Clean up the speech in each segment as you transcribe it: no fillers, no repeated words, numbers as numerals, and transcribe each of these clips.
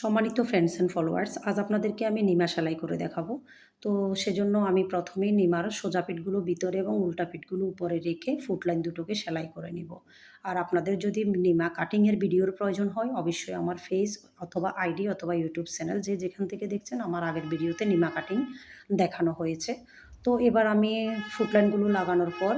সম্মানিত friends and followers, আজ আপনাদেরকে আমি নিমা সেলাই করে দেখাবো। তো সেজন্য আমি প্রথমেই নিমার সোজা পিঠগুলো ভিতরে এবং উল্টা পিঠগুলো উপরে রেখে ফুটলাইন দুটোকে সেলাই করে নিব। আর আপনাদের যদি নিমা কাটিংয়ের ভিডিওর প্রয়োজন হয়, অবশ্যই আমার ফেস অথবা আইডি অথবা ইউটিউব চ্যানেল যে যেখান থেকে দেখছেন, আমার আগের ভিডিওতে নিমা কাটিং দেখানো হয়েছে। তো এবার আমি ফুটলাইনগুলো লাগানোর পর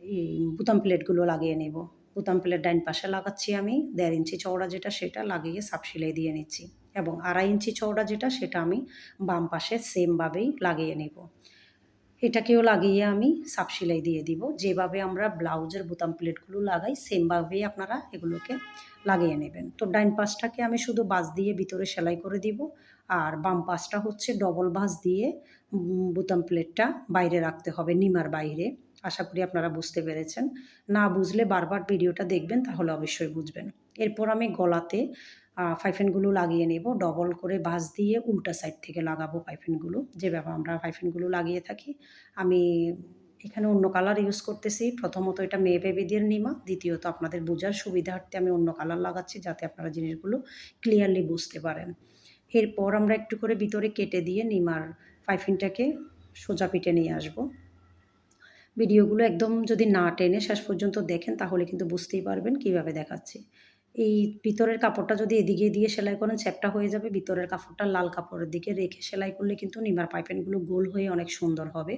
এই বুতাম প্লেটগুলো লাগিয়ে নেব। বুতাম প্লেট ডাইন পাশে লাগাচ্ছি আমি 1.5 ইঞ্চি চওড়া যেটা, সেটা লাগিয়ে সাপ সেলাই দিয়ে নিচ্ছি, এবং 2.5 ইঞ্চি চওড়া যেটা, সেটা আমি বাম পাশে সেমভাবেই লাগিয়ে নেব। এটাকেও লাগিয়ে আমি সাপ সেলাই দিয়ে দিব। যেভাবে আমরা ব্লাউজের বোতাম প্লেটগুলো লাগাই সেমভাবেই আপনারা এগুলোকে লাগিয়ে নেবেন। তো ডাইন পাশটাকে আমি শুধু বাঁশ দিয়ে ভিতরে সেলাই করে দিব, আর বাম পাশটা হচ্ছে ডবল ভাঁজ দিয়ে বোতাম প্লেটটা বাইরে রাখতে হবে, নিমার বাইরে। আশা করি আপনারা বুঝতে পেরেছেন। না বুঝলে বারবার ভিডিওটা দেখবেন, তাহলে অবশ্যই বুঝবেন। এরপর আমি গলাতে পাইপিনগুলো লাগিয়ে নেব। ডবল করে ভাঁজ দিয়ে উল্টা সাইড থেকে লাগাবো পাইপিনগুলো, যেভাবে আমরা পাইপিনগুলো লাগিয়ে থাকি। আমি এখানে অন্য কালার ইউজ করতেছি। প্রথমত এটা মেয়ে বেবিদের নিমা, দ্বিতীয়ত আপনাদের বোঝার সুবিধার্থে আমি অন্য কালার লাগাচ্ছি, যাতে আপনারা জিনিসগুলো ক্লিয়ারলি বুঝতে পারেন। এরপর আমরা একটু করে ভিতরে কেটে দিয়ে নিমার পাইপিনটাকে সোজা পিঠে নিয়ে আসবো। ভিডিওগুলো একদম যদি না টেনে শেষ পর্যন্ত দেখেন, তাহলে কিন্তু বুঝতেই পারবেন কিভাবে দেখাচ্ছি। এই ভিতরের কাপড়টা যদি এদিকে দিয়ে সেলাই করেন, চ্যাপ্টা হয়ে যাবে। ভিতরের কাপড়টা লাল কাপড়ের দিকে রেখে সেলাই করলে কিন্তু নিমার পাইপিনগুলো গোল হয়ে অনেক সুন্দর হবে।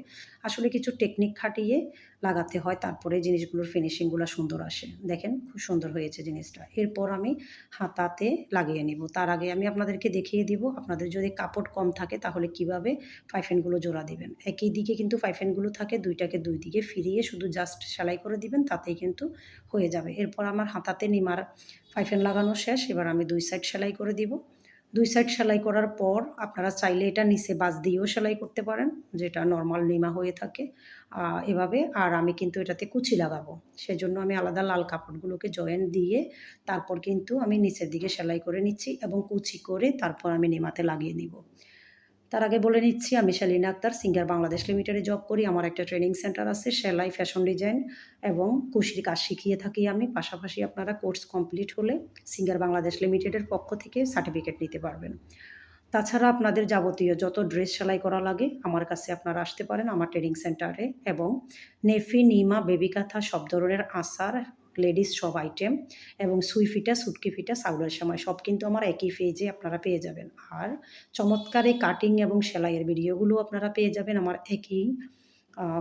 আসলে কিছু টেকনিক খাটিয়ে লাগাতে হয়, তারপরে জিনিসগুলোর ফিনিশিংগুলো সুন্দর আসে। দেখেন খুব সুন্দর হয়েছে জিনিসটা। এরপর আমি হাতাতে লাগিয়ে নেব। তার আগে আমি আপনাদেরকে দেখিয়ে দিব, আপনাদের যদি কাপড় কম থাকে তাহলে কিভাবে পাইপিনগুলো জোড়া দিবেন। একই দিকে কিন্তু পাইপিনগুলো থাকে, দুইটাকে দুই দিকে ফিরিয়ে শুধু জাস্ট সেলাই করে দিবেন, তাতেই কিন্তু হয়ে যাবে। এরপর আমার হাতাতে নিমার পাইপিন লাগানো শেষ। এবার আমি দুই সাইড সেলাই করে দিব। দুই সাইড সেলাই করার পর আপনারা চাইলে এটা নিচে বাঁশ দিয়েও সেলাই করতে পারেন, যেটা নর্মাল নিমা হয়ে থাকে এভাবে। আর আমি কিন্তু এটাতে কুচি লাগাবো, সেজন্য আমি আলাদা লাল কাপড়গুলোকে জয়েন দিয়ে তারপর কিন্তু আমি নিচের দিকে সেলাই করে নিচ্ছি, এবং কুচি করে তারপর আমি নিমাতে লাগিয়ে নিব। তার আগে বলে নিচ্ছি, আমি শালীনা আক্তার, সিঙ্গার বাংলাদেশ লিমিটেডে জব করি। আমার একটা ট্রেনিং সেন্টার আছে, সেলাই, ফ্যাশন ডিজাইন এবং কুশির কাজ শিখিয়ে থাকি আমি। পাশাপাশি আপনারা কোর্স কমপ্লিট হলে সিঙ্গার বাংলাদেশ লিমিটেডের পক্ষ থেকে সার্টিফিকেট নিতে পারবেন। তাছাড়া আপনাদের যাবতীয় যত ড্রেস সেলাই করা লাগে, আমার কাছে আপনারা আসতে পারেন আমার ট্রেনিং সেন্টারে। এবং নেফি, নিমা, বেবি কাঁথা, সব ধরনের আঁচার, লেডিস সব আইটেম, এবং সুই ফিটা, সুটকি ফিটা, সাউলার সেমাই সব কিন্তু আমার একই পেজে আপনারা পেয়ে যাবেন। আর চমৎকার এই কাটিং এবং সেলাইয়ের ভিডিওগুলো আপনারা পেয়ে যাবেন আমার একই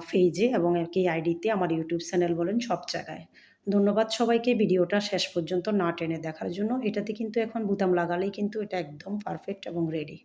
পেজে এবং একই আইডিতে, আমার ইউটিউব চ্যানেল বলেন, সব জায়গায়। ধন্যবাদ সবাইকে ভিডিওটা শেষ পর্যন্ত না টেনে দেখার জন্য। এটাতে কিন্তু এখন বোতাম লাগালেই কিন্তু এটা একদম পারফেক্ট এবং রেডি।